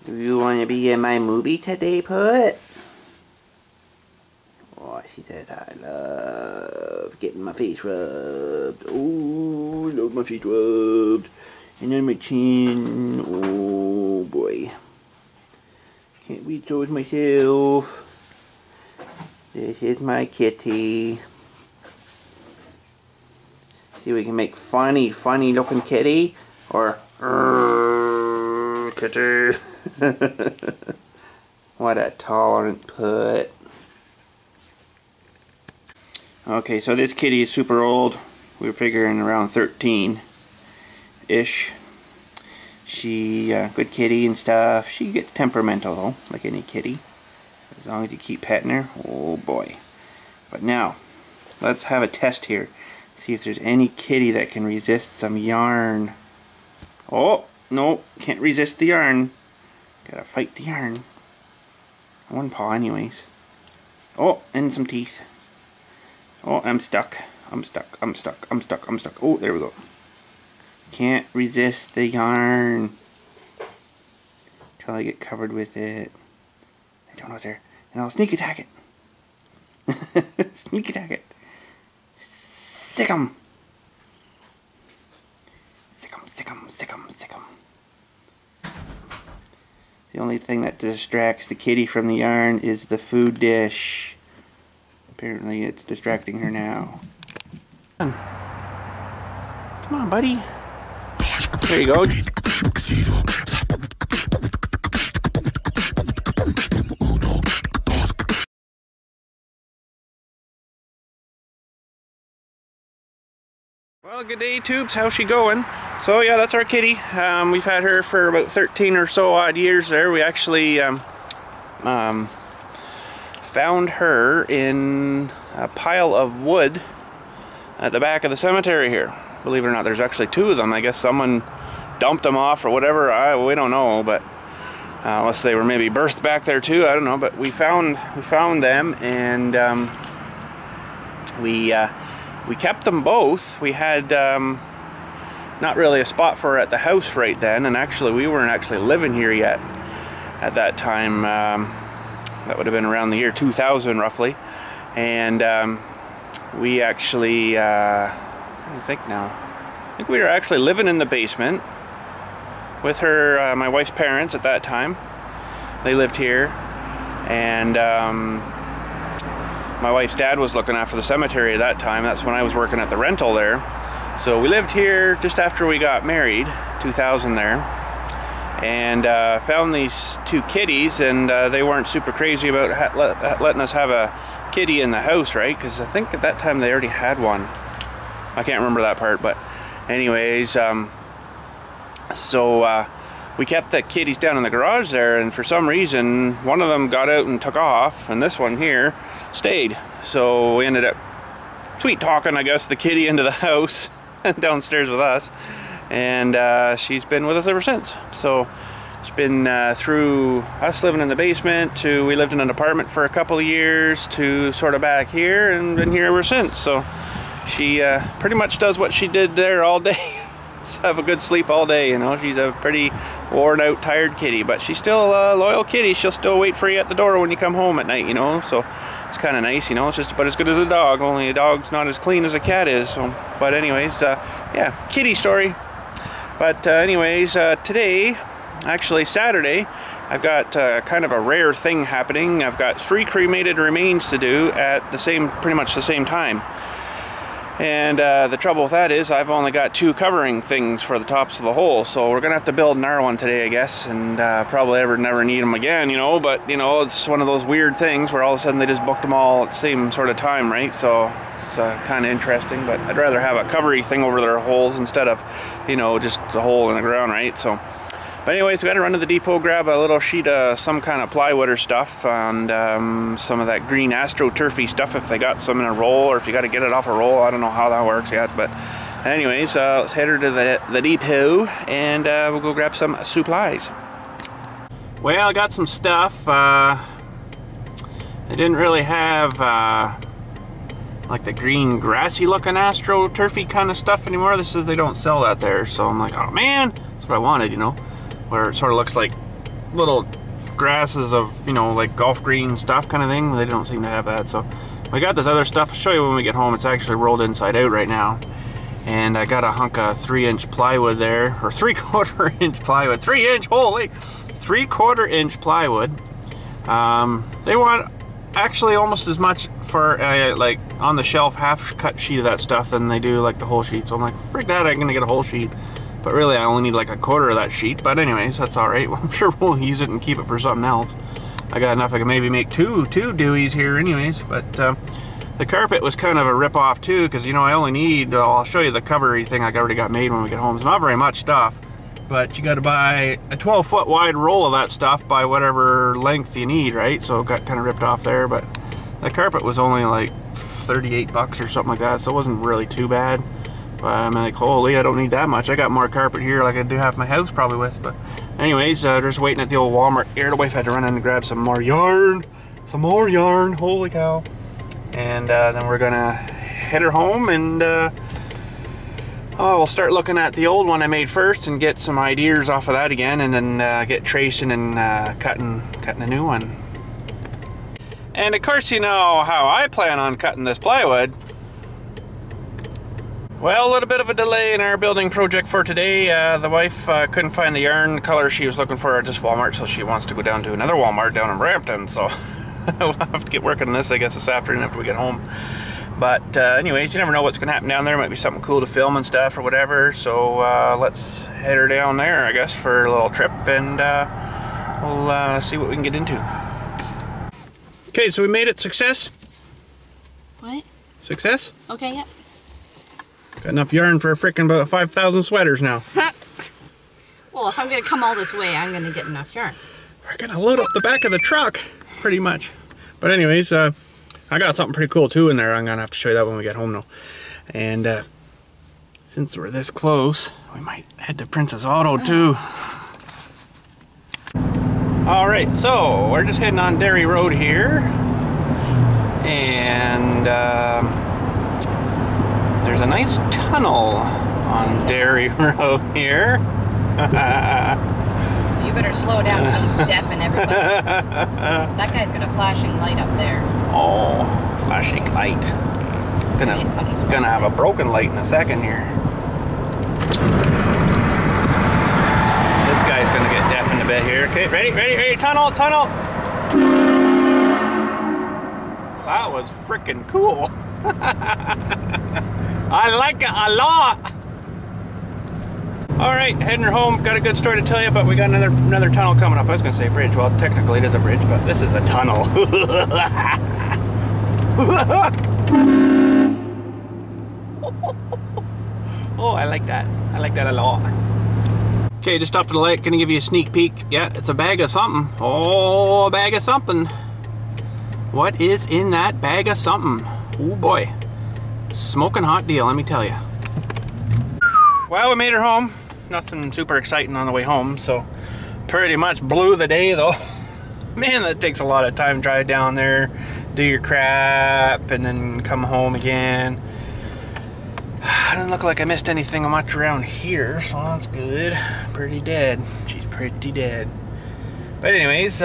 Do you want to be in my movie today, Put? Oh, she says I love getting my face rubbed. Oh, I love my face rubbed. And then my chin. Oh boy. Can't reach those myself. This is my kitty. See if we can make funny looking kitty. Or kitty. What a tolerant Put. Okay, so this kitty is super old. We were figuring around 13-ish. She, good kitty and stuff. She gets temperamental though, like any kitty. As long as you keep petting her, oh boy. But now, let's have a test here. See if there's any kitty that can resist some yarn. Oh, no, can't resist the yarn. Gotta fight the yarn. One paw anyways. Oh, and some teeth. Oh, I'm stuck. I'm stuck. Oh, there we go. Can't resist the yarn. Till I get covered with it. I don't know what's there. And I'll sneak attack it. Sneak attack it. Sick 'em. Sick 'em. The only thing that distracts the kitty from the yarn is the food dish. Apparently it's distracting her now. Come on, buddy. There you go. Well, good day, Tubes. How's she going? So yeah, that's our kitty. We've had her for about 13 or so odd years there. We actually found her in a pile of wood at the back of the cemetery here. Believe it or not, there's actually two of them. I guess someone dumped them off or whatever. We don't know, but unless they were maybe birthed back there too, I don't know. But we found them, and we kept them both. We had not really a spot for her at the house right then, and actually we weren't actually living here yet at that time. That would have been around the year 2000 roughly, and we actually what do you think now? I think we were actually living in the basement with her, my wife's parents at that time. They lived here, and my wife's dad was looking after the cemetery at that time. That's when I was working at the rental there. So we lived here just after we got married, 2000 there, and found these two kitties, and they weren't super crazy about letting us have a kitty in the house, right? Because I think at that time they already had one. I can't remember that part, but anyways, we kept the kitties down in the garage there, and for some reason one of them got out and took off, and this one here stayed. So we ended up sweet talking, I guess, the kitty into the house downstairs with us, and she's been with us ever since. So it's been through us living in the basement to we lived in an apartment for a couple of years to sort of back here, and been here ever since. So she pretty much does what she did there all day. Have a good sleep all day, you know. She's a pretty worn out, tired kitty, but she's still a loyal kitty. She'll still wait for you at the door when you come home at night, you know. So it's kind of nice, you know. It's just about as good as a dog, only a dog's not as clean as a cat is. So, but anyways, yeah, kitty story. But anyways, today, actually Saturday, I've got kind of a rare thing happening. I've got 3 cremated remains to do at pretty much the same time. And the trouble with that is I've only got 2 covering things for the tops of the hole, so we're gonna have to build another one today, I guess, and probably never need them again, you know. But you know, it's one of those weird things where all of a sudden they just booked them all at the same sort of time, right? So it's kind of interesting, but I'd rather have a covery thing over their holes instead of, you know, just a hole in the ground, right? So, but anyways, we got to run to the depot, grab a little sheet of some kind of plywood or stuff, and some of that green AstroTurfy stuff if they got some in a roll, or if you got to get it off a roll. I don't know how that works yet, but anyways, let's head her to the depot, and we'll go grab some supplies. Well, I got some stuff. I didn't really have like the green grassy looking AstroTurfy kind of stuff anymore. This says they don't sell that there, so I'm like, oh man, that's what I wanted, you know. Where it sort of looks like little grasses of, you know, like golf green stuff kind of thing. They don't seem to have that. So we got this other stuff. I'll show you when we get home. It's actually rolled inside out right now. And I got a hunk of 3-inch plywood there, or 3/4 inch plywood. 3-inch, holy! 3/4 inch plywood. They want actually almost as much for like on the shelf half cut sheet of that stuff than they do like the whole sheet. So I'm like, freak that, I'm gonna get a whole sheet. But really I only need like 1/4 of that sheet. But anyways, that's alright. I'm sure we'll use it and keep it for something else. I got enough I can maybe make two dowees here anyways. But the carpet was kind of a rip-off too, because, you know, I only need, I'll show you the covery thing I already got made when we get home. It's not very much stuff, but you got to buy a 12-foot wide roll of that stuff by whatever length you need, right? So it got kind of ripped off there, but the carpet was only like 38 bucks or something like that, so it wasn't really too bad. But I'm like, holy, I don't need that much. I got more carpet here like I do half my house probably with. But anyways, just waiting at the old Walmart here. The wife had to run in and grab some more yarn. Some more yarn, holy cow. And then we're gonna head her home, and we'll start looking at the old one I made first and get some ideas off of that again, and then get tracing and cutting a new one. And of course, you know how I plan on cutting this plywood. Well, a little bit of a delay in our building project for today. The wife couldn't find the yarn color she was looking for at this Walmart, so she wants to go down to another Walmart down in Brampton. So we'll have to get working on this, I guess, this afternoon after we get home. But anyways, you never know what's going to happen down there. Might be something cool to film and stuff or whatever. So let's head her down there, I guess, for a little trip, and we'll see what we can get into. Okay, so we made it. Success? What? Success? Okay, yep. Got enough yarn for frickin' about 5,000 sweaters now. Well, if I'm going to come all this way, I'm going to get enough yarn. We're going to load up the back of the truck, pretty much. But anyways, I got something pretty cool too in there. I'm going to have to show you that when we get home though. And since we're this close, we might head to Princess Auto too. Alright, so we're just heading on Derry Road here. And there's a nice tunnel on Derry Road here. You better slow down, you deafen everybody. That guy's got a flashing light up there. Oh, flashing light. Gonna have a broken light in a second here. This guy's gonna get deafened a bit here. Okay, ready, tunnel. That was freaking cool. I like it a lot. Alright, heading home. Got a good story to tell you, but we got another tunnel coming up. I was going to say bridge. Well, technically it is a bridge, but this is a tunnel. Oh, I like that. I like that a lot. Okay, just stopped at the light. Going to give you a sneak peek. Yeah, it's a bag of something. Oh, a bag of something. What is in that bag of something? Oh boy. Smoking hot deal, let me tell you. Well, we made her home. Nothing super exciting on the way home, so pretty much blew the day though. Man, that takes a lot of time to drive down there, do your crap, and then come home again. I don't look like I missed anything much around here, so that's good. Pretty dead. She's pretty dead. But anyways,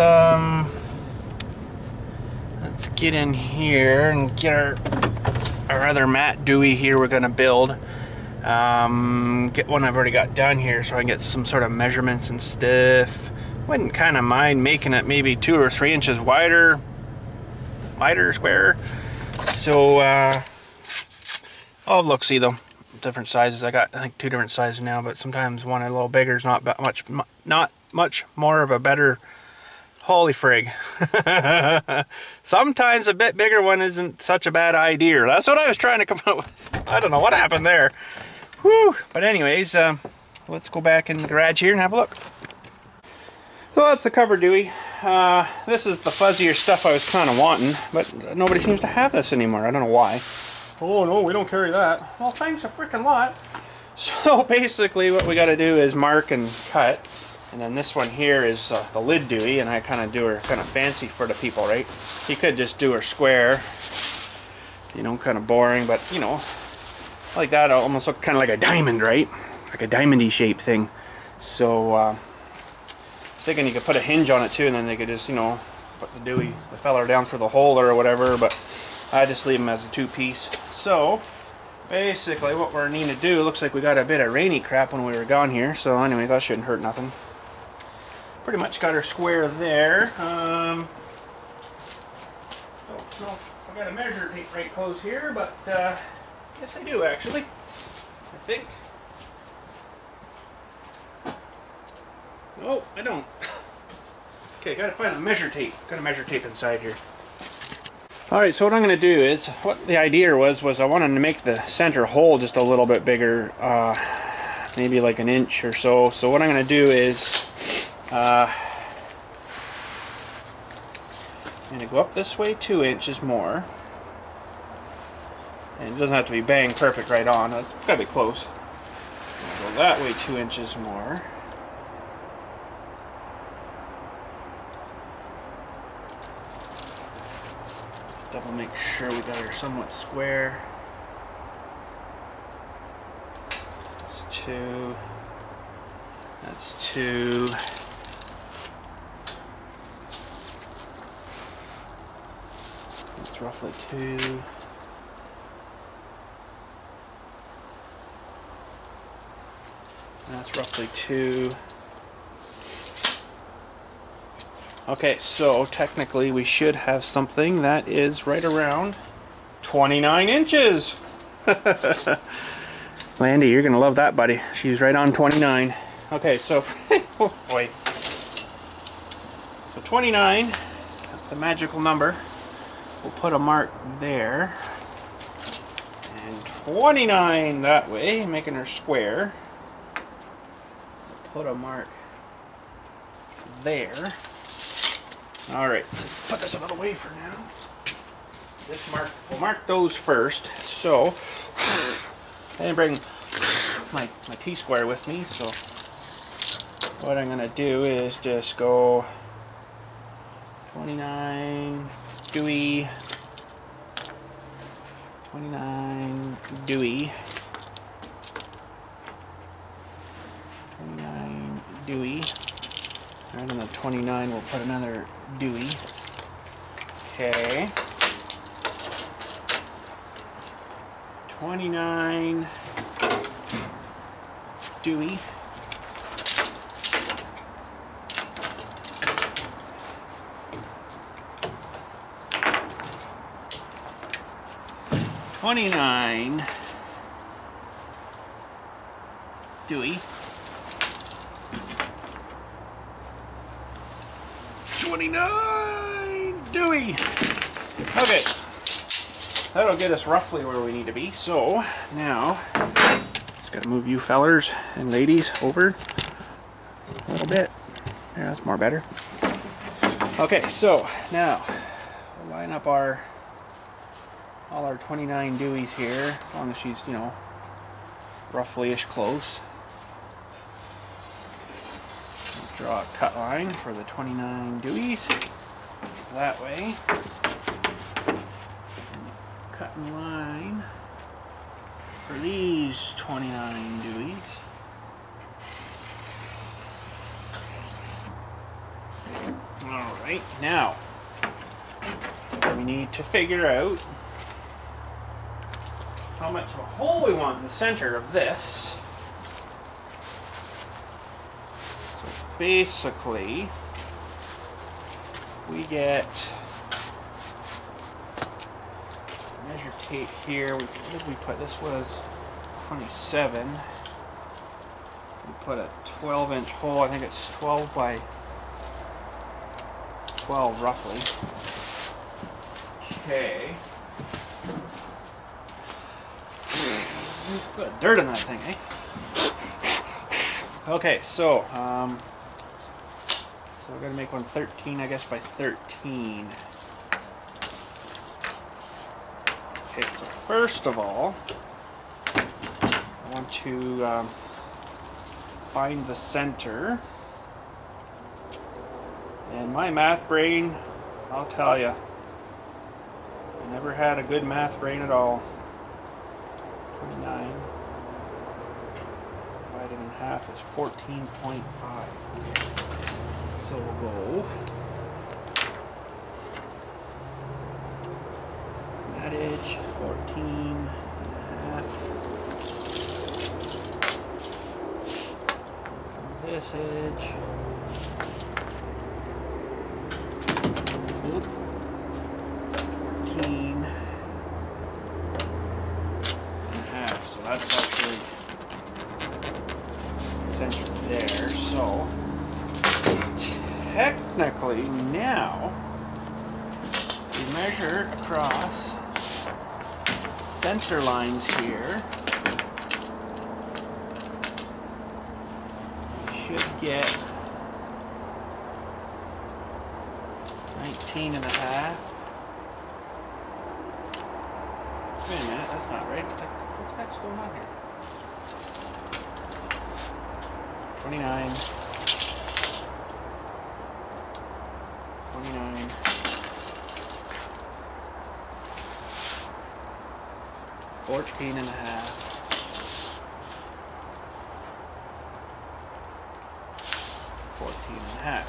let's get in here and get our other mat doowee here we're gonna build. Get one I've already got done here so I can get some sort of measurements and stuff. Wouldn't kind of mind making it maybe 2 or 3 inches wider, square. So I'll look, see though, different sizes. I got I think 2 different sizes now, but sometimes one a little bigger is not much more of a better. Holy frig. Sometimes a bit bigger one isn't such a bad idea. That's what I was trying to come up with. I don't know what happened there. Whew. But anyways, let's go back in the garage here and have a look. So that's the cover doowee. This is the fuzzier stuff I was kind of wanting, but nobody seems to have this anymore. I don't know why. Oh no, we don't carry that. Well, thanks a freaking lot. So basically what we got to do is mark and cut. And then this one here is the lid doowee, and I kind of do her kind of fancy for the people, right? You could just do her square, you know, kind of boring, but you know, like that almost look kind of like a diamond, right? Like a diamondy shape thing. So thinking you could put a hinge on it too, and then they could just, you know, put the feller down for the holder or whatever, but I just leave them as a two-piece. So basically what we're needing to do, looks like we got a bit of rainy crap when we were gone here, so anyways, that shouldn't hurt nothing. Pretty much got her square there. Don't know if I got a measure tape right close here, but yes I do actually, I think. No, I don't. Okay, gotta find a measure tape. Got a measure tape inside here. Alright, so what I'm going to do is, what the idea was I wanted to make the center hole just a little bit bigger, maybe like an inch or so. So what I'm going to do is, I'm going to go up this way 2 inches more. And it doesn't have to be bang perfect right on, it's got to be close. Go that way 2 inches more. Double make sure we got her somewhat square. That's 2. That's 2. That's roughly 2. That's roughly 2. Okay, so technically we should have something that is right around 29 inches. Landy, you're gonna love that, buddy. She's right on 29. Okay, so, oh boy. So 29, that's the magical number. We'll put a mark there. And 29 that way, making her square. We'll put a mark there. Alright, let's put this out of the way for now. We'll mark those first. So, I didn't bring my T-square with me, so what I'm going to do is just go 29 doowee, 29 doowee, 29 doowee. Right on the 29, we'll put another doowee. Okay. 29 doowee. Doowee. 29 doowee. Okay, that'll get us roughly where we need to be. So now, just gotta move you fellers and ladies over a little bit. Yeah, that's more better. Okay, so now we'll line up all our 29 doowees here, as long as she's, you know, roughly-ish close. Draw a cut line for the 29 doowees that way. Cutting line for these 29 doowees. Alright, now we need to figure out how much of a hole we want in the center of this. Basically, we get measure tape here. What did we put? This was 27. We put a 12-inch hole. I think it's 12 by 12 roughly. Okay. Got dirt in that thing, eh? Okay, so so we're going to make one 13, I guess, by 13. Okay, so first of all, I want to find the center. And my math brain, I'll tell you, I never had a good math brain at all. 29 divided in half is 14.5. So we'll go that edge, 14.5. This edge. Oop. 14.5. So that's actually centered there. So technically now we measure across the center lines here. Should get 19.5. Wait a minute, that's not right. What's next going on here? 29. 29. 14.5. 14.5.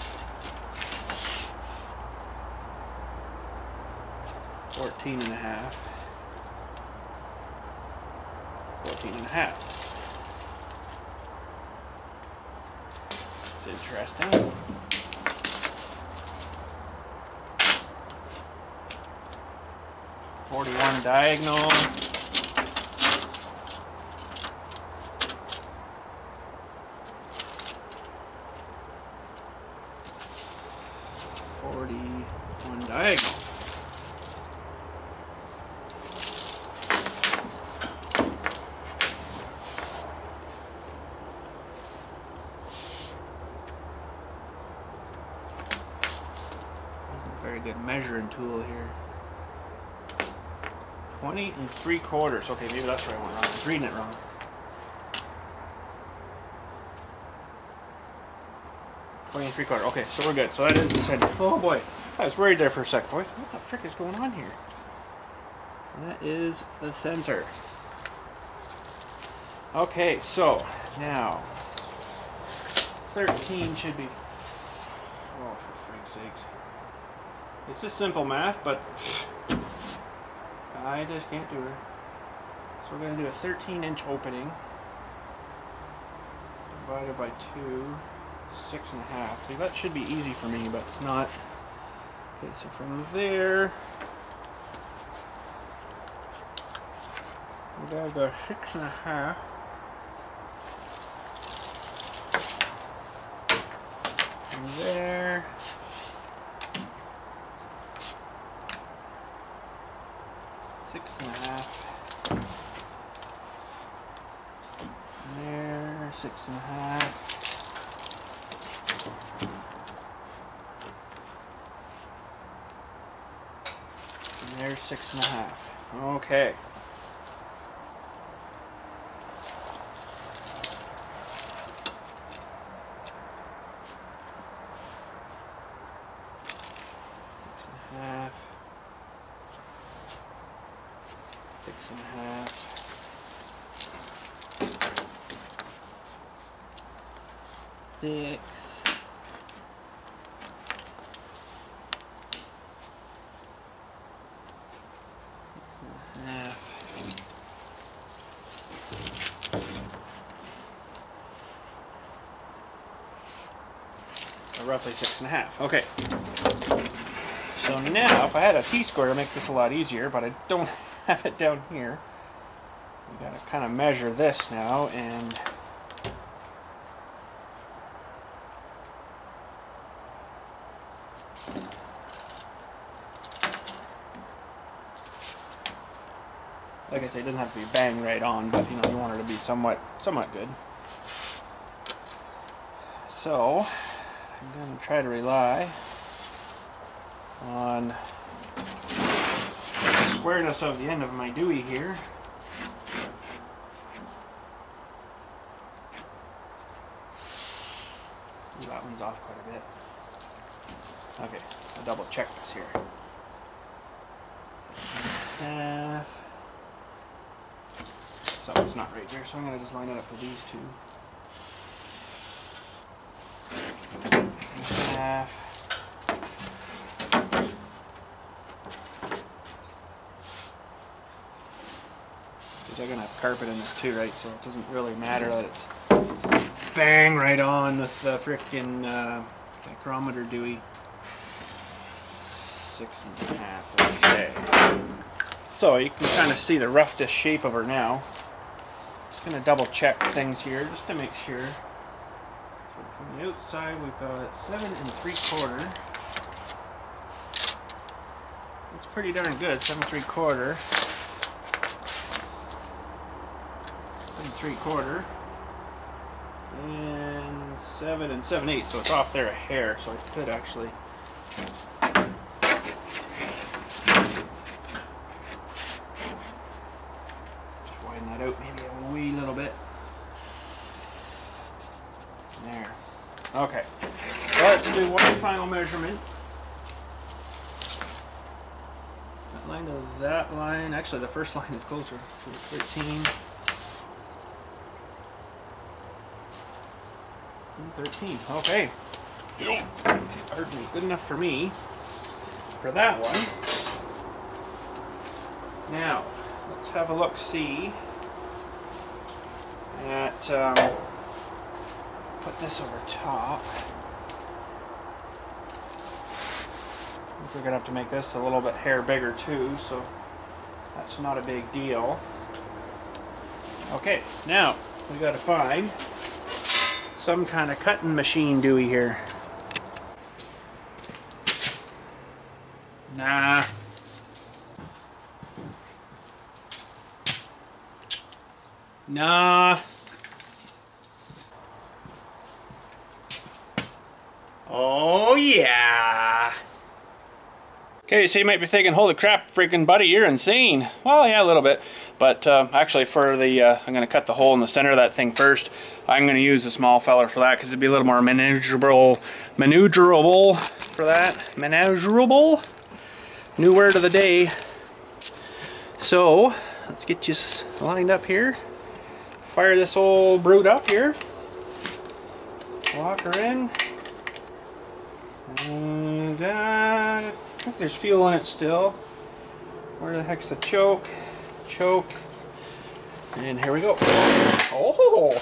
14.5. 14.5. It's interesting. 41 diagonal. 41 diagonal. Very good measuring tool here. 20 3/4. Okay, maybe that's where I went wrong. I was reading it wrong. 20 3/4. Okay, so we're good. So that is the center. Oh boy, I was worried there for a second. Boy, what the frick is going on here? That is the center. Okay, so now 13 should be. Oh, for frank's sakes. It's just simple math, but I just can't do it. So we're going to do a 13-inch opening divided by 2, 6.5. See, that should be easy for me, but it's not. Okay, so from there, we gotta go 6.5. From there. 6.5. There, 6.5. And there's 6.5. Okay. Half. 6.5. 6. 6.5. Roughly 6.5. Okay. So now, if I had a T-square, it'd make this a lot easier, but I don't have it down here. We gotta kind of measure this now, and like I say, it doesn't have to be bang right on, but you know, you want it to be somewhat good. So I'm going to try to rely on the squareness of the end of my doowee here. Ooh, that one's off quite a bit. Okay, I'll double check this here. Half. Something's not right there, so I'm going to just line it up with these two. Half. carpet in there too, right? So it doesn't really matter that it's bang right on with the frickin' micrometer doowee. 6.5. Okay. So you can kind of see the roughest shape of her now. Just gonna double check things here just to make sure. So from the outside we've got 7 3/4. That's pretty darn good. 7 3/4. 7 3/4. And 7 7/8. So it's off there a hair. So I could actually. Out maybe a wee little bit. There. Okay. Let's do one final measurement. That line to that line. Actually, the first line is closer. So 13. 13. Okay. Hardly good enough for me for that one. Now, let's have a look. See. Put this over top. I think we're gonna have to make this a little bit hair bigger too, so that's not a big deal. Okay, now we gotta find some kind of cutting machine doowee here. Nah. Nah. Oh yeah. Okay, so you might be thinking, holy crap, freaking buddy, you're insane. Well, yeah, a little bit. But actually for the, I'm going to cut the hole in the center of that thing first. I'm going to use a small feller for that because it'd be a little more maneuverable for that. Maneuverable. New word of the day. So, let's get you lined up here. Fire this old brute up here. Lock her in. And I think there's fuel in it still. Where the heck's the choke? Choke. And here we go. Oh!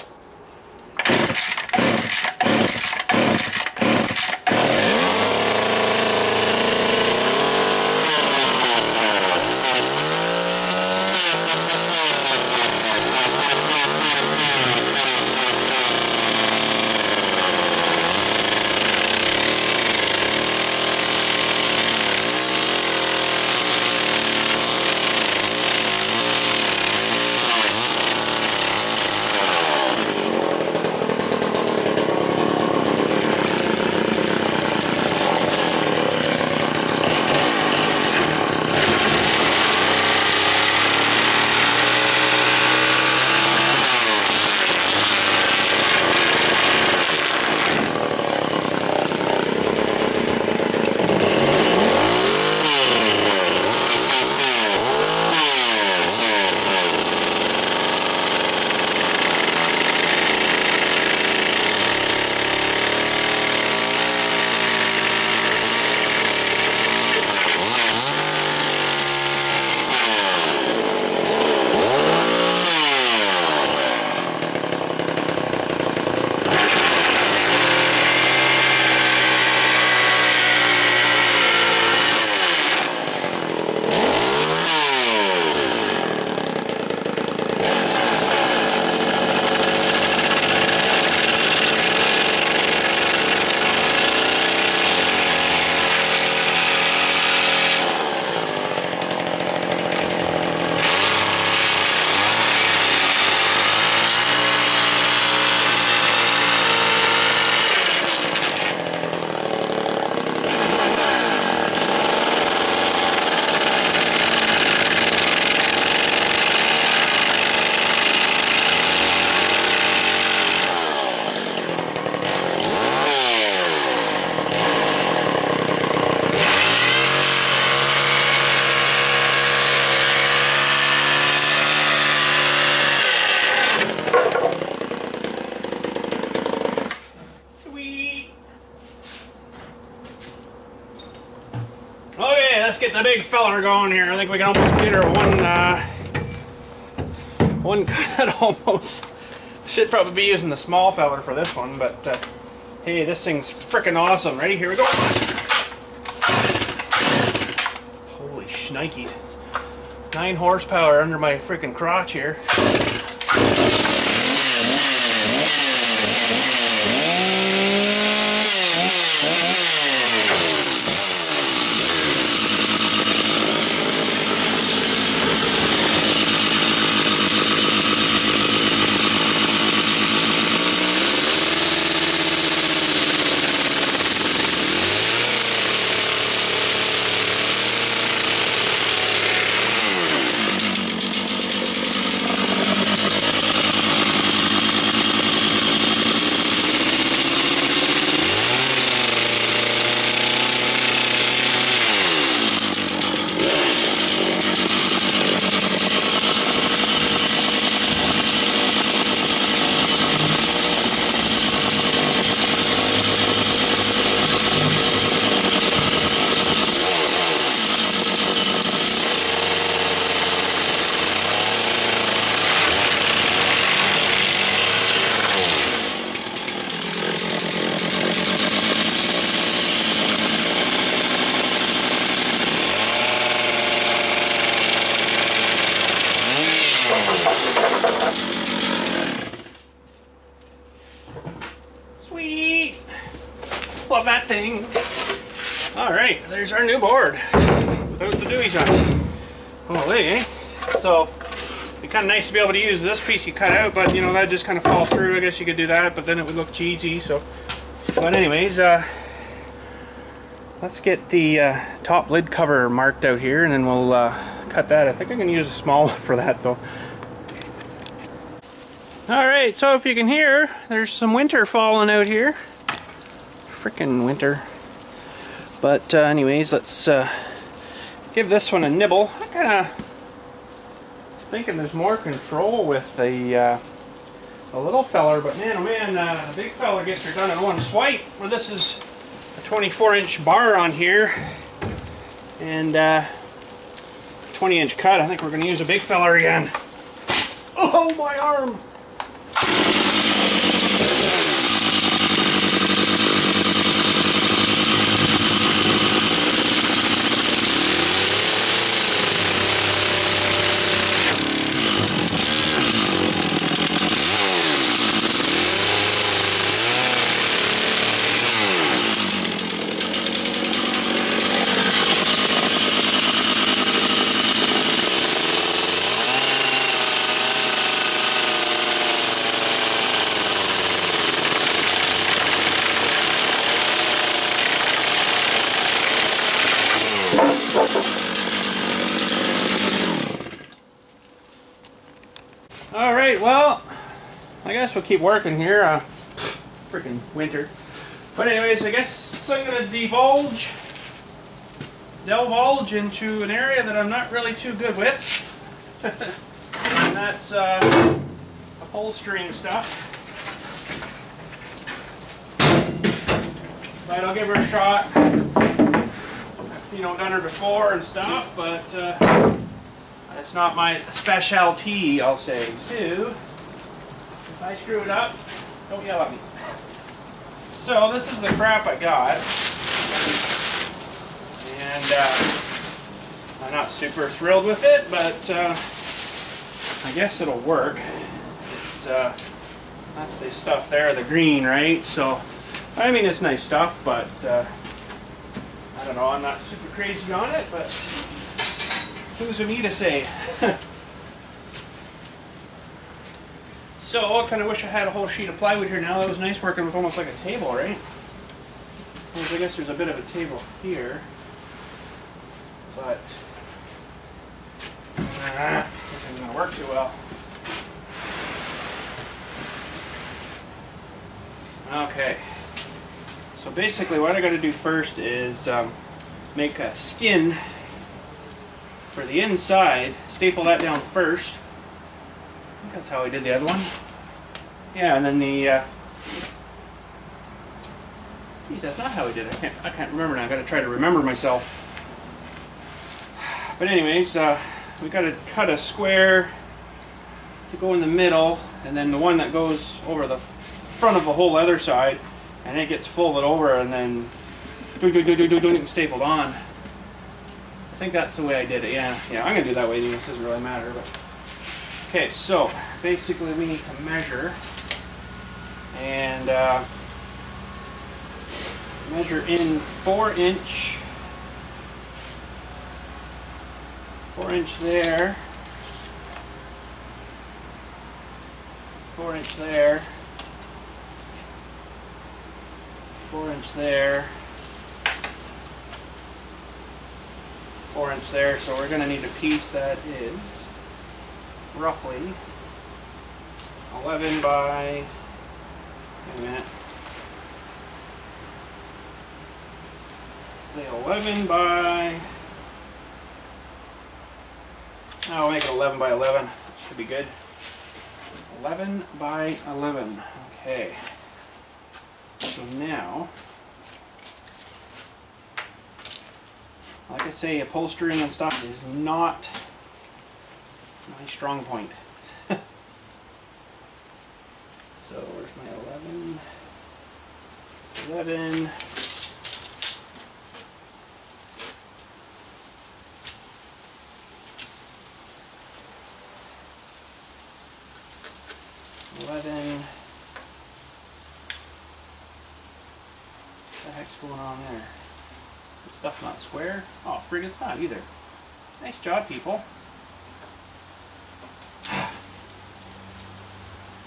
let's get the big feller going here. I think we can almost get her one cut almost. Should probably be using the small feller for this one, but hey, this thing's freaking awesome. Ready? Here we go. Holy shnikes. 9 horsepower under my freaking crotch here. Sweet! Love that thing. Alright, there's our new board. Without the dowees on. Holy, eh? So, it'd be kind of nice to be able to use this piece you cut out, but you know, that'd just kind of fall through. I guess you could do that, but then it would look cheesy, so. But anyways, let's get the top lid cover marked out here, and then we'll cut that. I think I'm going to use a small one for that, though. Alright, so if you can hear, there's some winter falling out here. Frickin' winter. But anyways, let's give this one a nibble. I'm kind of thinking there's more control with the little feller, but man, oh man, the big feller gets her done in one swipe. Well, this is a 24-inch bar on here, and 20-inch cut. I think we're going to use a big feller again. Oh, my arm! Alright, well, I guess we'll keep working here. Freaking winter. But anyways, I guess I'm going to delvulge into an area that I'm not really too good with. And that's upholstering stuff. But I'll give her a shot. You know, done her before and stuff, but it's not my specialty, I'll say. So, if I screw it up, don't yell at me. So, this is the crap I got. And I'm not super thrilled with it, but I guess it'll work. It's, that's the stuff there, the green, right? So, I mean, it's nice stuff, but I don't know, I'm not super crazy on it, but who's me to say? So, I kind of wish I had a whole sheet of plywood here now. That was nice working with almost like a table, right? Well, I guess there's a bit of a table here. But this isn't going to work too well. Okay. So basically what I got to do first is make a skin for the inside, staple that down first. I think that's how I did the other one. Yeah, and then the geez, that's not how I did it. I can't remember now. I got to try to remember myself. But anyways, we got to cut a square to go in the middle, and then the one that goes over the front of the whole other side, and it gets folded over and then stapled on. I think that's the way I did it. Yeah, I'm gonna do it that way. This doesn't really matter, but okay. So basically, we need to measure and measure in 4-inch. 4-inch there. 4-inch there. 4-inch there. 4-inch there. So we're going to need a piece that is roughly 11 by. Wait a minute. Say 11 by. I'll make it 11 by 11. Should be good. 11 by 11. Okay. So now, like I say, upholstering and stuff is not my strong point. So where's my 11? 11. 11. What the heck's going on there? This stuff not square? Oh, frig, it's not either. Nice job, people.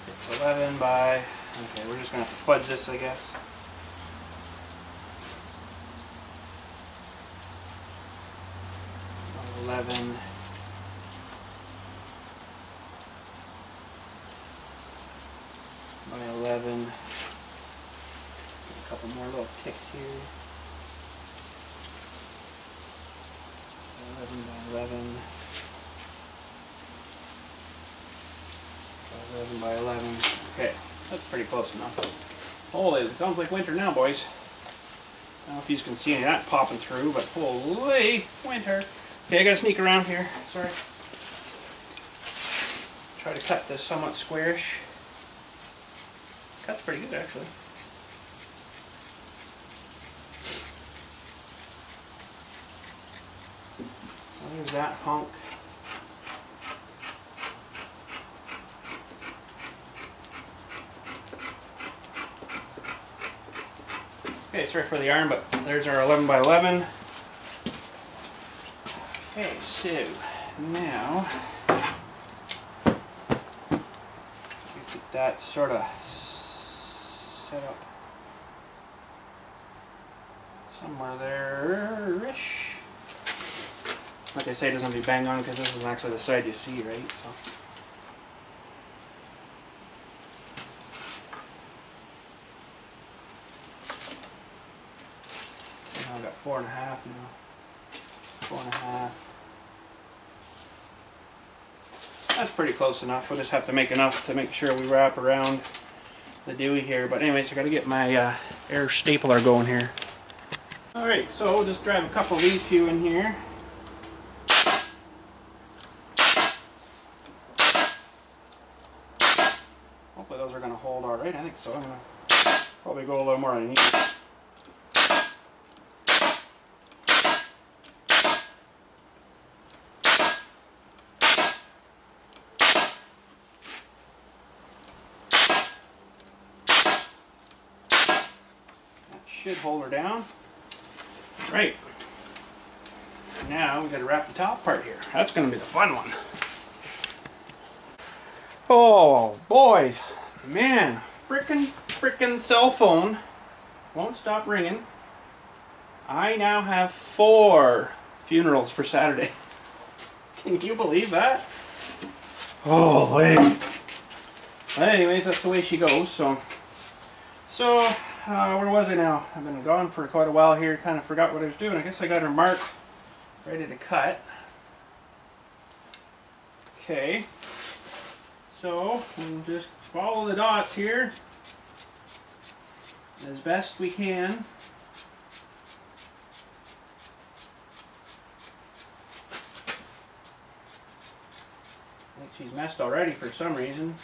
It's 11 by. Okay, we're just gonna have to fudge this, I guess. By 11. By 11. A couple more little ticks here. 11 by 11. 11 by 11. Okay, that's pretty close enough. Holy, it sounds like winter now, boys. I don't know if you can see any of that popping through, but holy winter. Okay, I gotta sneak around here. Sorry. Try to cut this somewhat squarish. Cuts pretty good, actually. There's that hunk. Okay, sorry for the arm, but there's our 11 by 11. Okay, so now get that sort of set up somewhere there-ish. Like I say, it doesn't have to be bang on because this is actually the side you see, right? So. Now I've got 4.5 now. 4.5. That's pretty close enough. We'll just have to make enough to make sure we wrap around the doowee here. But anyways, I got to get my air stapler going here. Alright, so we'll just drive a couple of these few in here. Hopefully those are going to hold alright. I think so. I'm going to probably go a little more underneath. Should hold her down. Right. Now we got to wrap the top part here. That's going to be the fun one. Oh, boys. Man, frickin' cell phone won't stop ringing. I now have 4 funerals for Saturday. Can you believe that? Oh, wait. But anyways, that's the way she goes. So where was I now? I've been gone for quite a while here, kind of forgot what I was doing. I guess I got her marked, ready to cut. Okay, so we'll just follow the dots here as best we can. Make she's messed already for some reason.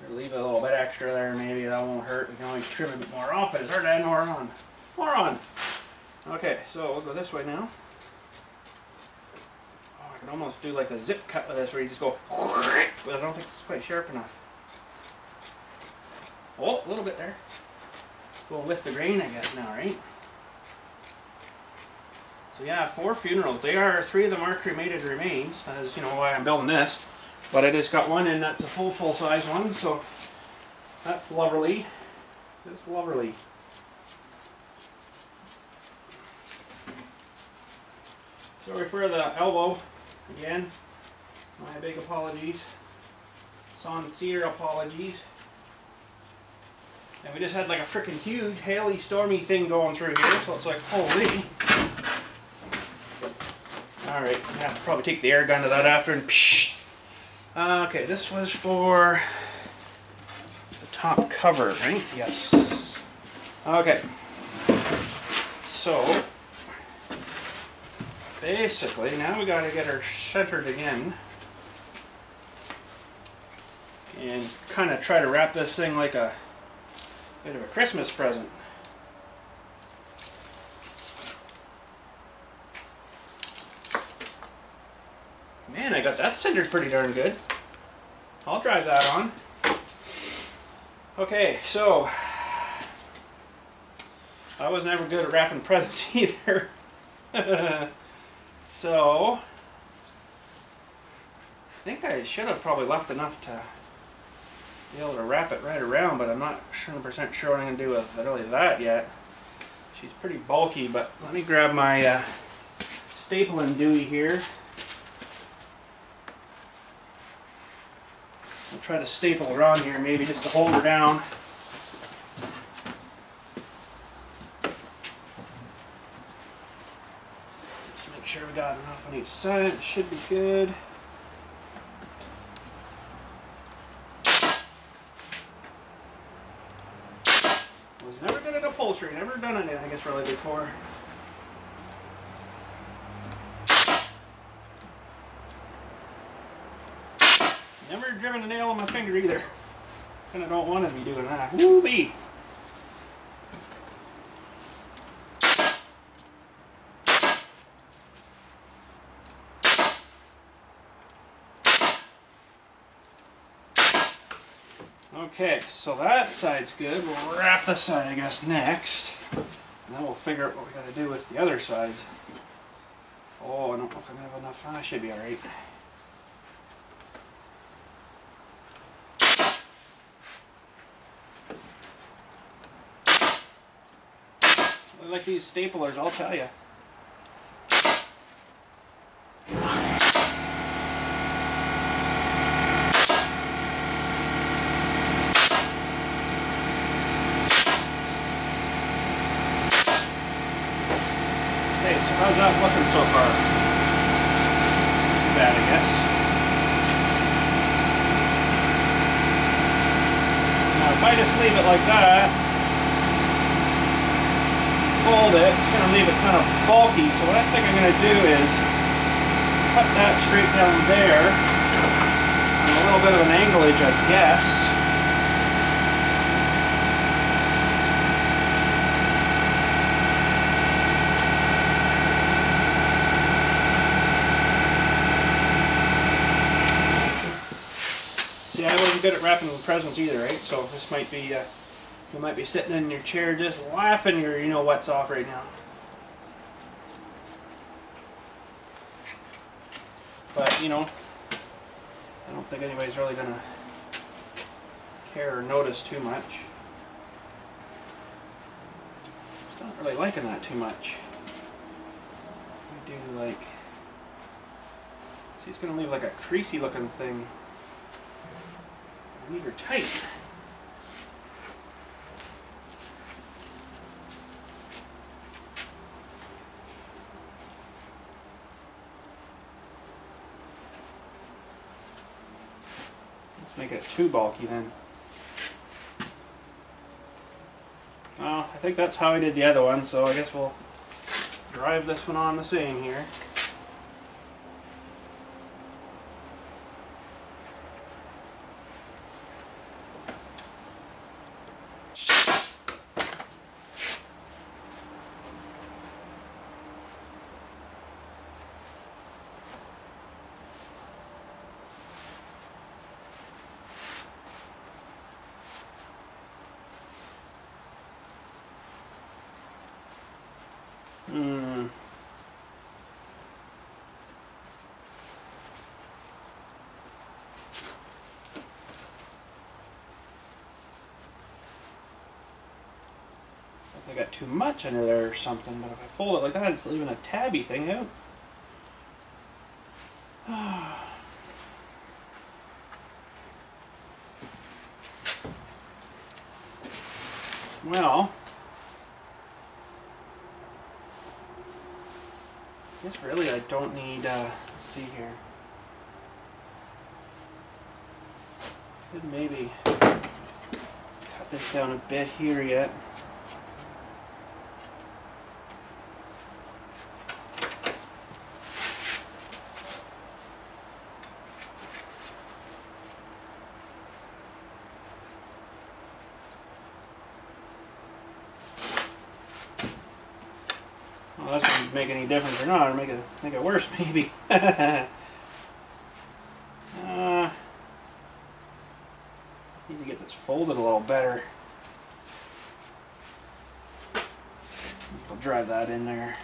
Or leave a little bit extra there, maybe that won't hurt. We can always trim a bit more off, but it's hard to add more on. More on! Okay, so we'll go this way now. Oh, I can almost do like the zip cut with this where you just go, but I don't think it's quite sharp enough. Oh, a little bit there. Going with the grain, I guess, now, right? So yeah, 4 funerals. 3 of them are cremated remains, as you know why I'm building this. But I just got one in that's a full size one, so that's lovely. Just lovely. Sorry for the elbow again. My big apologies. Sincere apologies. And we just had like a freaking huge, haily, stormy thing going through here, so it's like, holy. Alright, I have to probably take the air gun to that after and psh. Okay, this was for the top cover, right? Yes. Okay. So, basically, now we gotta get her centered again. And kind of try to wrap this thing like a bit of a Christmas present. Man, I got that centered pretty darn good. I'll drive that on. Okay, so I was never good at wrapping presents either. So I think I should have probably left enough to be able to wrap it right around, but I'm not 100% sure what I'm going to do with really that yet. She's pretty bulky, but let me grab my stapling doowee here. I'll try to staple her on here maybe just to hold her down. Just make sure we got enough on each side. It should be good. Was never good at upholstery, never done anything I guess really before. Never driven a nail on my finger either. And I don't want to be doing that. Woo-wee! Okay, so that side's good. We'll wrap this side, I guess, next. And then we'll figure out what we got to do with the other sides. Oh, I don't know if I'm going to have enough. I should be alright. I like these staplers, I'll tell you. Okay, so how's that looking so far? Too bad, I guess. Now, if I just leave it like that, fold it, it's going to leave it kind of bulky, so what I think I'm going to do is cut that straight down there on a little bit of an anglage, I guess. See, I wasn't good at wrapping presents either, right? So this might be you might be sitting in your chair just laughing your you know what's off right now. But, you know, I don't think anybody's really going to care or notice too much. Just not really liking that too much. I do like... See, it's going to leave like a creasy looking thing. Leave her tight. Make it too bulky then. Well, I think that's how I did the other one, so I guess we'll drive this one on the same here. I got too much under there or something, but if I fold it like that, it's leaving a tabby thing out. Well, I guess really I don't need, let's see here. Could maybe cut this down a bit here yet. Well, that's going to make any difference or not, or make it worse maybe. Need to get this folded a little better. I'll drive that in there.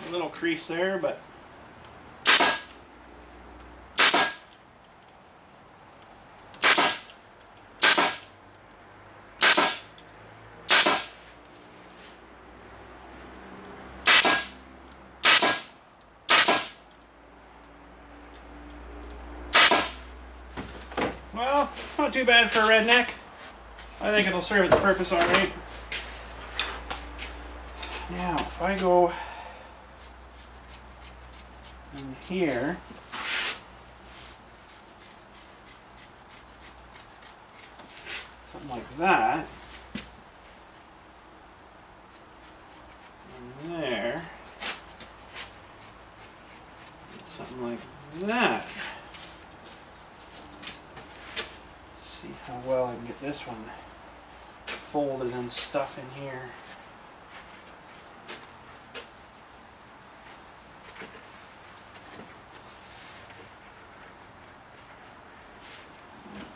A little crease there, but well, not too bad for a redneck. I think it'll serve its purpose all right. Now, if I go in here, something like that, and there, something like that. See how well I can get this one folded and stuff in here.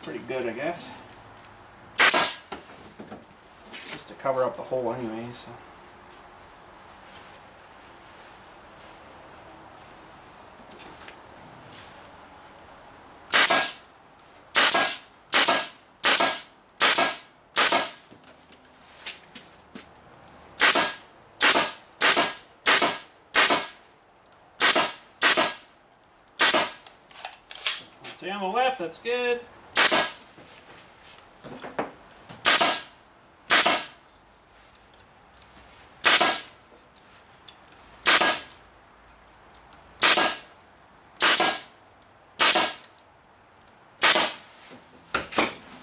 Pretty good, I guess. Just to cover up the hole anyway, so. See, on the left, that's good.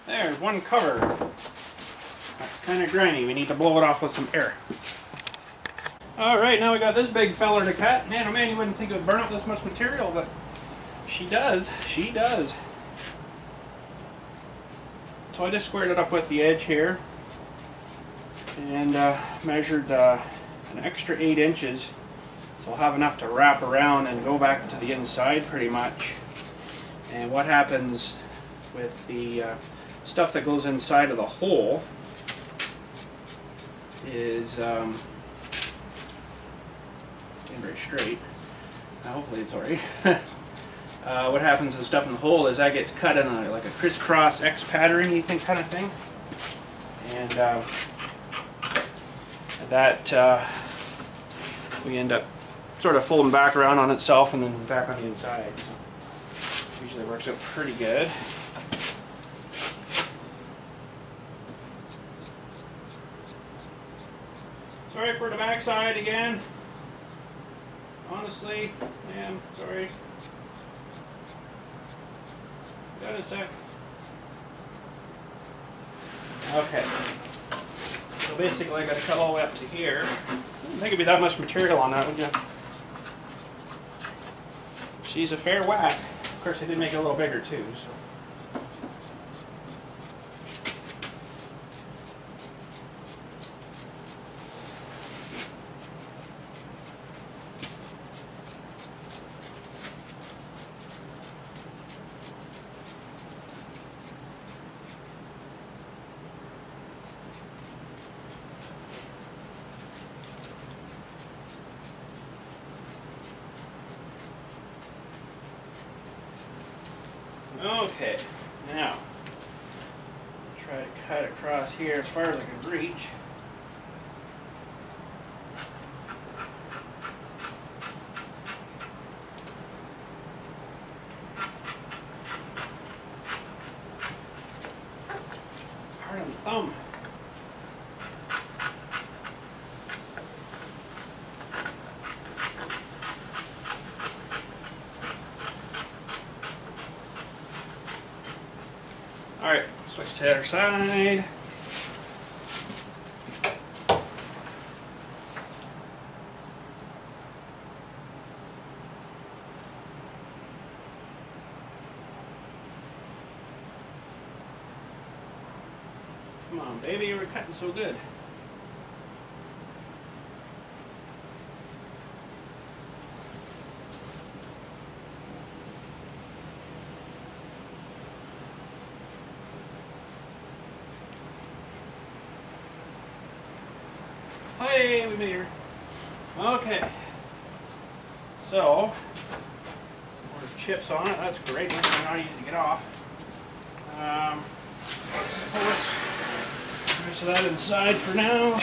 There's one cover. That's kind of grimy. We need to blow it off with some air. Alright, now we got this big feller to cut. Man, oh man, you wouldn't think it would burn up this much material, but she does. She does. So I just squared it up with the edge here and measured an extra 8 inches. So I'll have enough to wrap around and go back to the inside pretty much. And what happens with the stuff that goes inside of the hole is staying very straight. Hopefully it's alright. What happens to the stuff in the hole is that gets cut in like a crisscross X pattern-y kind of thing, and that we end up sort of folding back around on itself and then back on the inside. So usually works out pretty good. Sorry for the backside again. Honestly, man, sorry. Got a sec. Okay. So basically I got to cut all the way up to here. I don't think it'd be that much material on that, would you? she's a fair whack. Of course, I did make it a little bigger too. So. Okay, now try to cut across here as far as I can reach. Hard on the thumb. Alright, switch to the other side. Come on, baby, you were cutting so good. Hey, we made her. Okay. So, there's chips on it. That's great. It's not easy to get off. Pull the rest of that inside for now.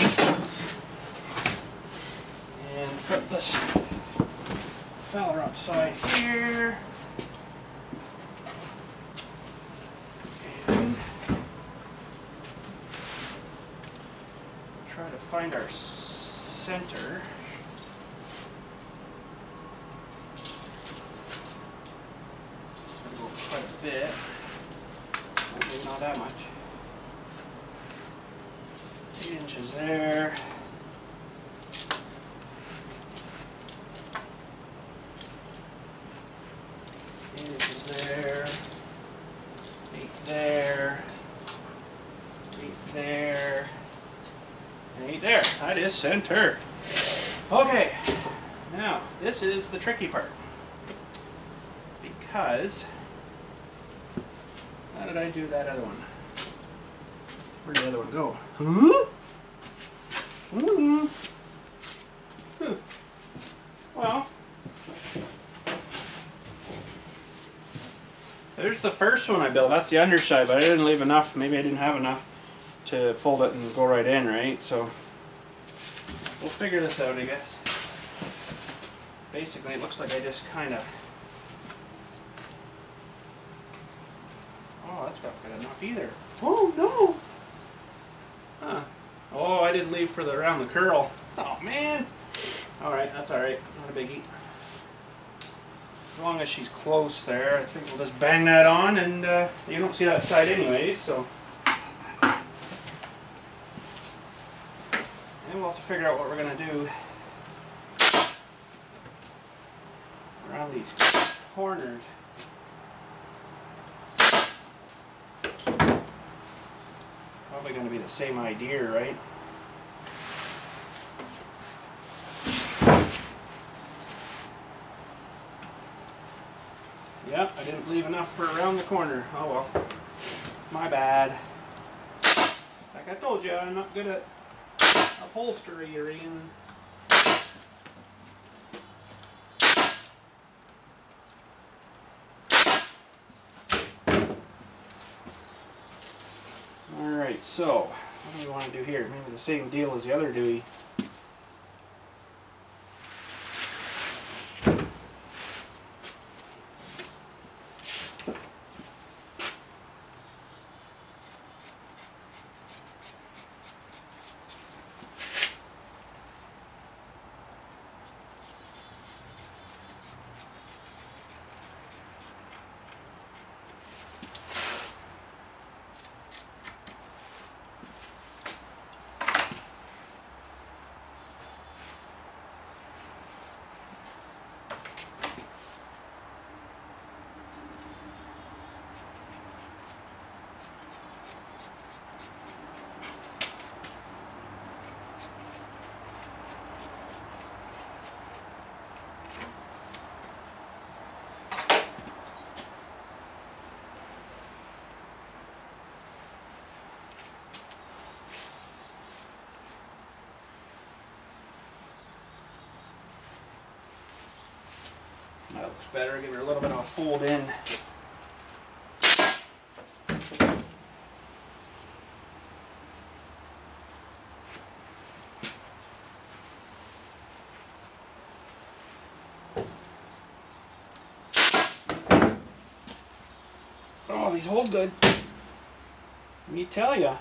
And put this fella upside here. And try to find our center. Go quite a bit. Maybe not that much. 8 inches there. 8 inches there. 8 there. 8 there. 8 there. That is center. Okay. Now, this is the tricky part. Because, how did I do that other one? Where'd the other one go? Huh? Well, there's the first one I built. That's the underside, but I didn't leave enough. Maybe I didn't have enough to fold it and go right in, right? So we'll figure this out, I guess. Basically, it looks like I just kind of... Oh, that's not good enough either. Oh, no! Huh. Oh, I didn't leave for the around the curl. Oh, man! Alright, that's alright. Not a biggie. As long as she's close there, I think we'll just bang that on, and you don't see that side anyways, so... And we'll have to figure out what we're going to do around these corners. Probably going to be the same idea, right? Yep, I didn't leave enough for around the corner. Oh well. My bad. Like I told you, I'm not good at upholstery or anything. Alright, so what do we want to do here? Maybe the same deal as the other doowee. Looks better. Give her a little bit of a fold in. Oh, these hold good. Let me tell ya.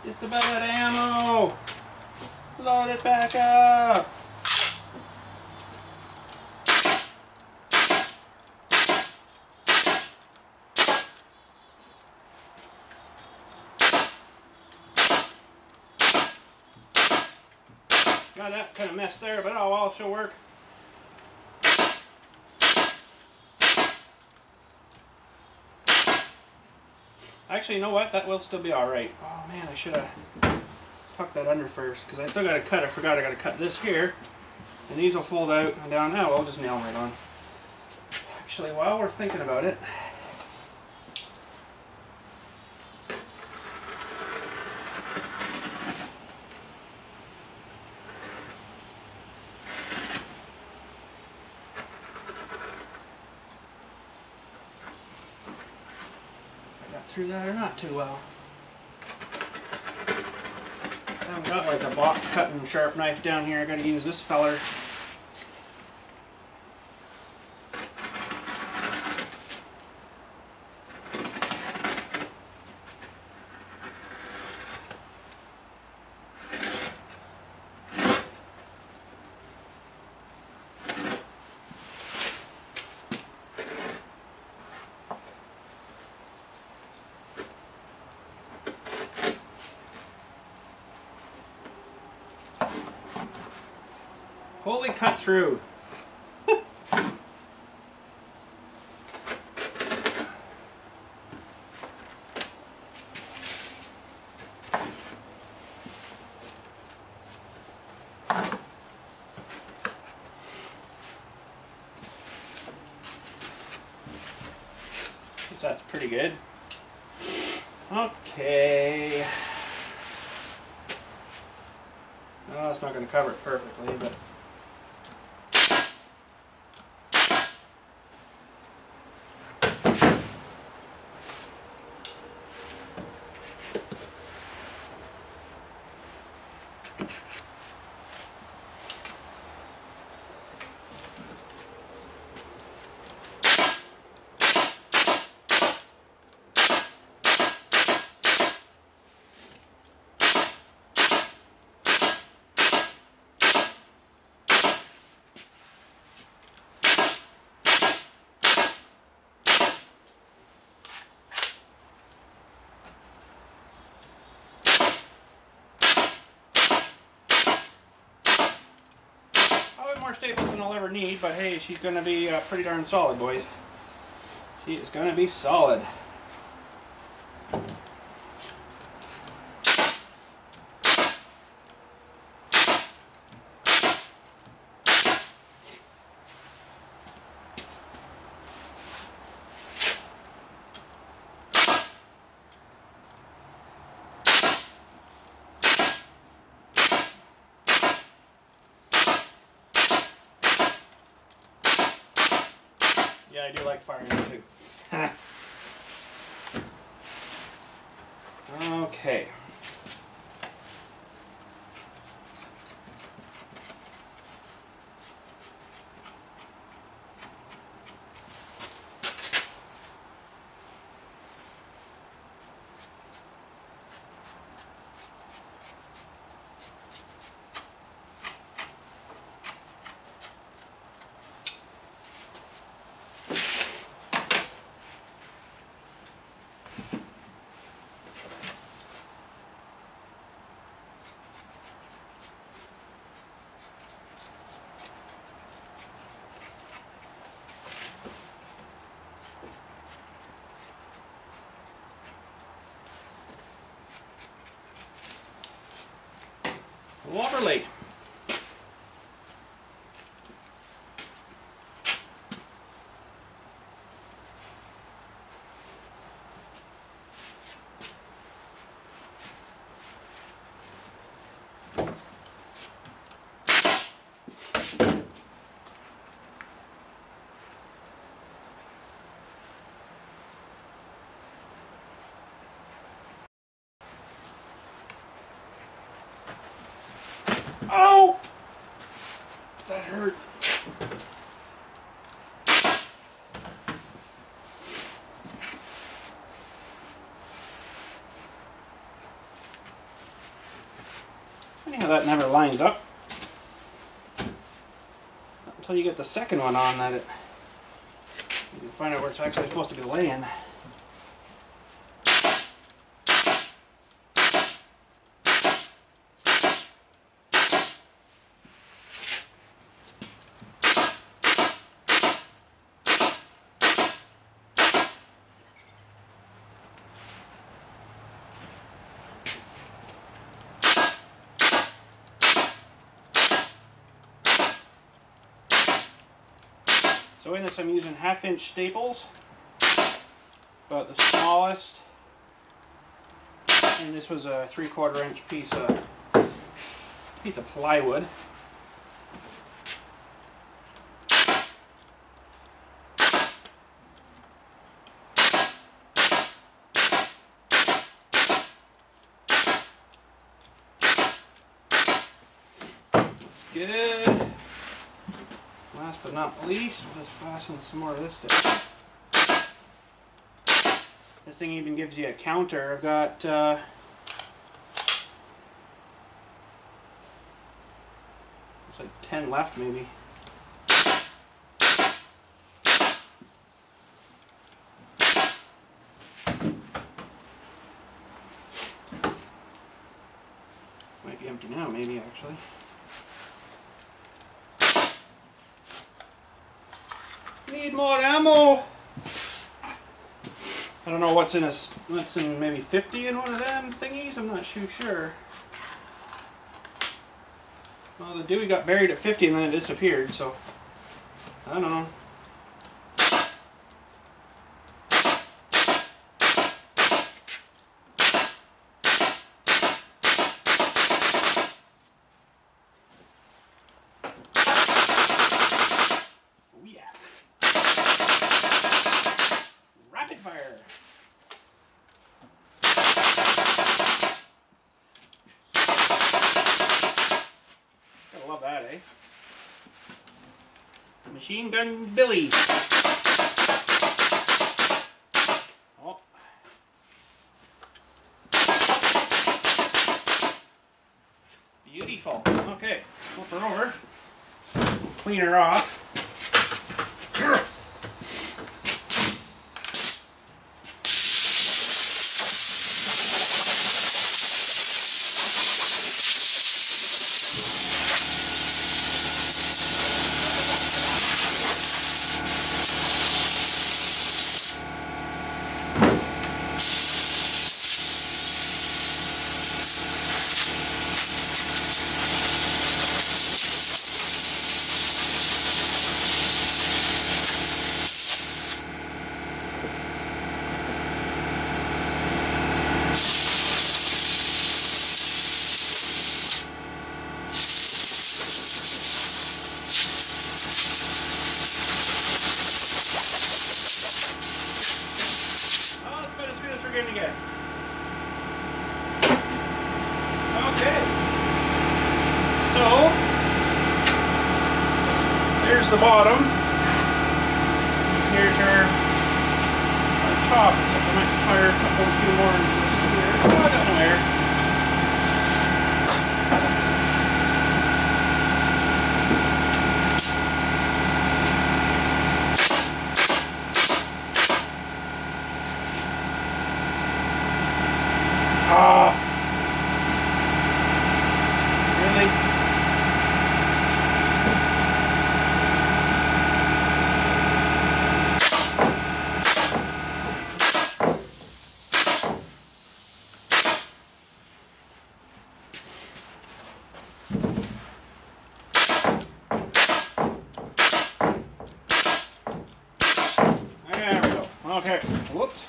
Just about that ammo. Load it back up. Got that kind of messed there, but oh well, she'll work. Actually, you know what? That will still be alright. Oh man, I should have tucked that under first, because I still got to cut. I forgot I got to cut this here. And these will fold out and down. Now I'll just nail them right on. Actually, while we're thinking about it, through that or not too well. I haven't got like a box cutting sharp knife down here. I gotta use this feller. Holy cut through. That's pretty good. Okay. No, that's not going to cover it perfectly, but more staples than I'll ever need, but hey, she's going to be pretty darn solid, boys. She is going to be solid. Yeah, I do like firing too. Okay. Lovely. Oh! That hurt. Funny how that never lines up. Not until you get the second one on that you can find out where it's actually supposed to be laying. So in this I'm using 1/2-inch staples, about the smallest, and this was a 3/4 inch piece of plywood. That's good. Last but not least, we'll just fasten some more of this down. This thing even gives you a counter. I've got it's like 10 left maybe. Might be empty now, maybe actually. Need more ammo. I don't know what's in maybe 50 in one of them thingies. I'm not too sure. Well, the doowee got buried at 50 and then it disappeared, so I don't know. Fire. Gotta love that, eh? Machine Gun Billy. Oh. Beautiful. Okay, flip her over. Clean her off. Again. Okay, so there's the bottom. Here's our top. Except I might fire a few more into this here. Oh, I got no air. Really? Okay, whoops.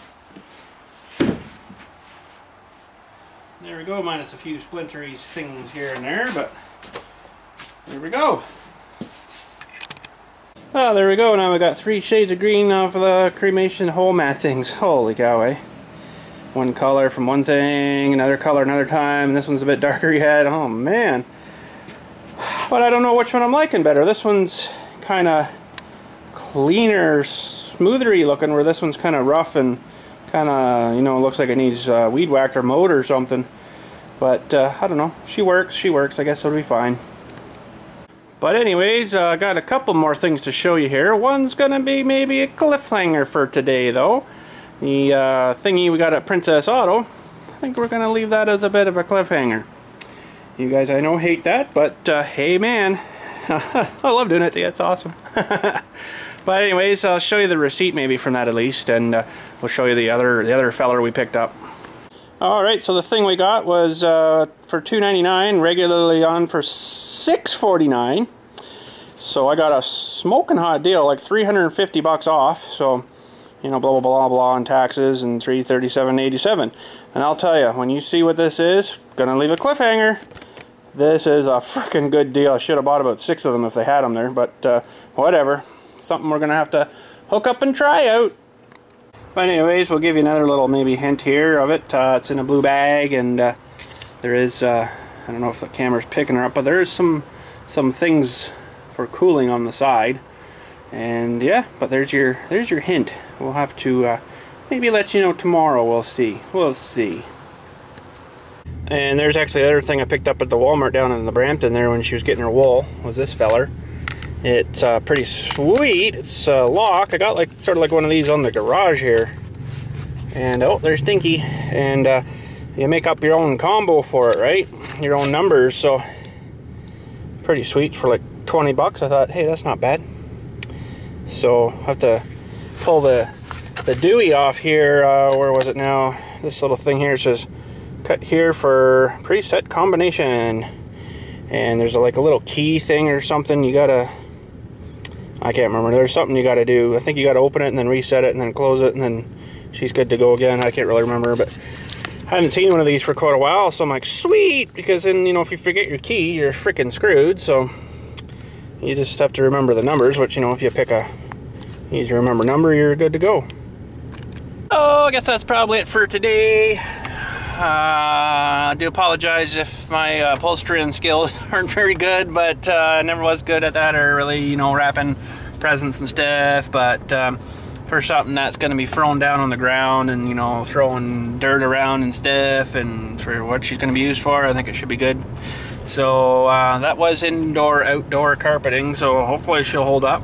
There we go, minus a few splintery things here and there, but there we go. Oh, there we go. Now we got 3 shades of green off of the cremation whole mat things. Holy cow, eh? One color from one thing, another color another time, and this one's a bit darker yet. Oh man. But I don't know which one I'm liking better. This one's kind of cleaner, smoother-y looking, where this one's kind of rough and kind of, you know, looks like it needs weed whacked or mowed or something. But I don't know. She works. I guess it'll be fine. But anyways, I got a couple more things to show you here. One's gonna be maybe a cliffhanger for today, though. The thingy we got at Princess Auto, I think we're gonna leave that as a bit of a cliffhanger. You guys, I know, hate that, but hey, man, I love doing it to you. It's awesome. But anyways, I'll show you the receipt maybe from that at least, and we'll show you the other feller we picked up. All right, so the thing we got was for $2.99, regularly on for $6.49. So I got a smoking hot deal, like 350 bucks off. So, you know, blah blah blah blah on taxes, and $337.87. And I'll tell you, when you see what this is, gonna leave a cliffhanger. This is a freaking good deal. I should have bought about 6 of them if they had them there, but whatever. Something we're gonna have to hook up and try out. But anyways, we'll give you another little maybe hint here of it. It's in a blue bag, and there is I don't know if the camera's picking her up, but there is some things for cooling on the side. And yeah, but there's your hint. We'll have to maybe let you know tomorrow. We'll see. And there's actually the other thing I picked up at the Walmart down in the Brampton there when she was getting her wool, was this feller. It's pretty sweet. It's a lock. I got like sort of like one of these on the garage here. And oh, there's Dinky. And you make up your own combo for it, right? Your own numbers. So pretty sweet for like 20 bucks. I thought, hey, that's not bad. So I have to pull the doowee off here. Where was it now? This little thing here says cut here for preset combination. And there's like a little key thing or something you gotta, I can't remember. There's something you gotta do. I think you gotta open it and then reset it and then close it and then she's good to go again. I can't really remember, but I haven't seen one of these for quite a while, so I'm like, sweet, because then, you know, if you forget your key, you're freaking screwed. So you just have to remember the numbers, which, you know, if you pick a easy to remember number, you're good to go. Oh, I guess that's probably it for today. I do apologize if my upholstering skills aren't very good, but I never was good at that, or really, you know, wrapping presents and stuff. But for something that's going to be thrown down on the ground and, you know, throwing dirt around and stuff, and for what she's going to be used for, I think it should be good. So that was indoor-outdoor carpeting, so hopefully she'll hold up.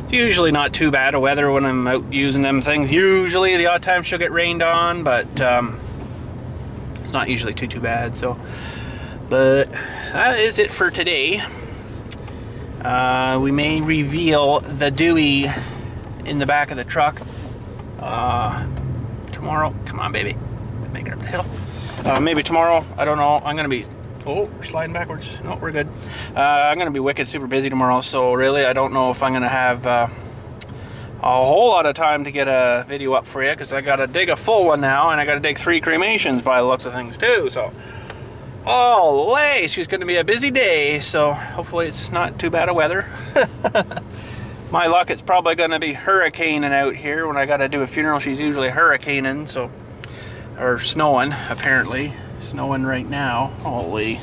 It's usually not too bad of weather when I'm out using them things. Usually the odd time she'll get rained on, but it's not usually too bad. So, but that is it for today. We may reveal the doowee in the back of the truck tomorrow. Come on, baby, make it up the hill. Maybe tomorrow, I don't know. I'm gonna be, oh, we're sliding backwards. No, we're good. I'm gonna be wicked super busy tomorrow, so really I don't know if I'm gonna have a whole lot of time to get a video up for you, because I gotta dig a full one now, and I gotta dig 3 cremations by the looks of things too. So, holy, she's gonna be a busy day. So hopefully it's not too bad of weather. My luck, it's probably gonna be hurricaning out here when I gotta do a funeral. She's usually hurricaning, so, or snowing apparently. Snowing right now. Holy,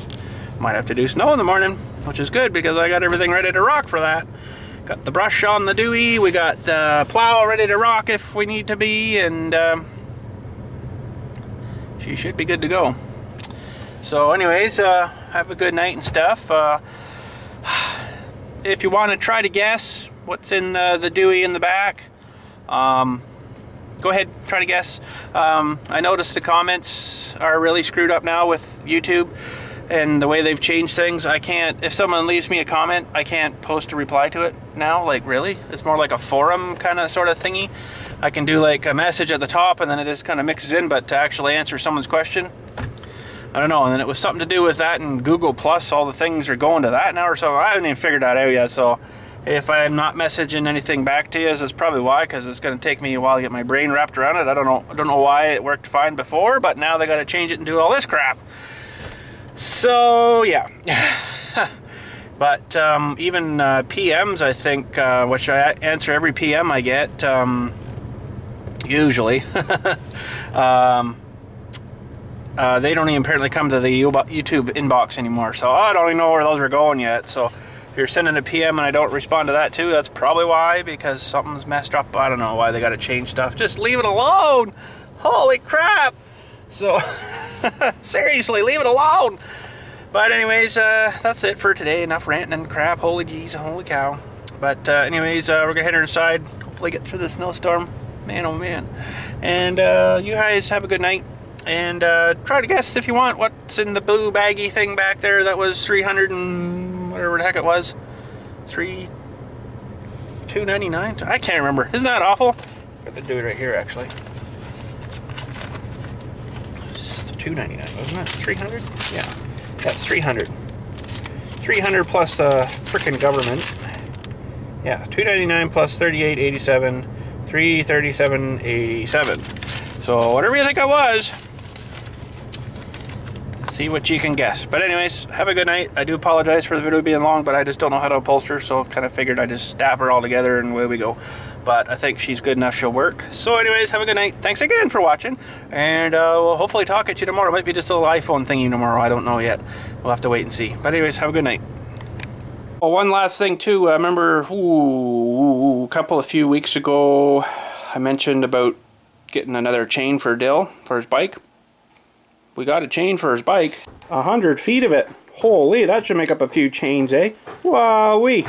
might have to do snow in the morning, which is good because I got everything ready to rock for that. Got the brush on the doowee, we got the plow ready to rock if we need to be, and she should be good to go. So anyways, have a good night and stuff. If you want to try to guess what's in the doowee in the back, go ahead, try to guess. I noticed the comments are really screwed up now with YouTube and the way they've changed things. I can't, if someone leaves me a comment, I can't post a reply to it now. Like, really? It's more like a forum kind of sort of thingy. I can do like a message at the top and then it just kind of mixes in, but to actually answer someone's question, I don't know. And then it was something to do with that, and Google Plus, all the things are going to that now or so. I haven't even figured that out yet, so If I'm not messaging anything back to you, that's probably why, because it's going to take me a while to get my brain wrapped around it. I don't know why it worked fine before, but now they got to change it and do all this crap. So yeah. But even PMs, I think, which I answer every PM I get, usually, they don't even apparently come to the YouTube inbox anymore. So I don't even know where those are going yet. So if you're sending a PM and I don't respond to that too, that's probably why, because something's messed up. I don't know why they got to change stuff. Just leave it alone. Holy crap. So seriously, leave it alone. But anyways, that's it for today. Enough ranting and crap. Holy jeez, holy cow. But anyways, we're gonna head inside. Hopefully get through the snowstorm. Man, oh man. And you guys have a good night. And try to guess, if you want, what's in the blue baggy thing back there that was 300 and whatever the heck it was. $2.99? I can't remember. Isn't that awful? Got to do it right here, actually. It's $2.99, wasn't it? 300? Yeah. That's 300. 300 plus frickin' government. Yeah, $2.99 plus 38.87. $337.87. So whatever you think I was, see what you can guess. But anyways, have a good night. I do apologize for the video being long, but I just don't know how to upholster, so kind of figured I'd just stab her all together and away we go. But I think she's good enough, she'll work. So anyways, have a good night. Thanks again for watching, and we'll hopefully talk at you tomorrow. It might be just a little iPhone thingy tomorrow, I don't know yet. We'll have to wait and see. But anyways, have a good night. Well, one last thing too, I remember a few weeks ago I mentioned about getting another chain for Dill for his bike. We got a chain for his bike. 100 feet of it. Holy, that should make up a few chains, eh? Wowee.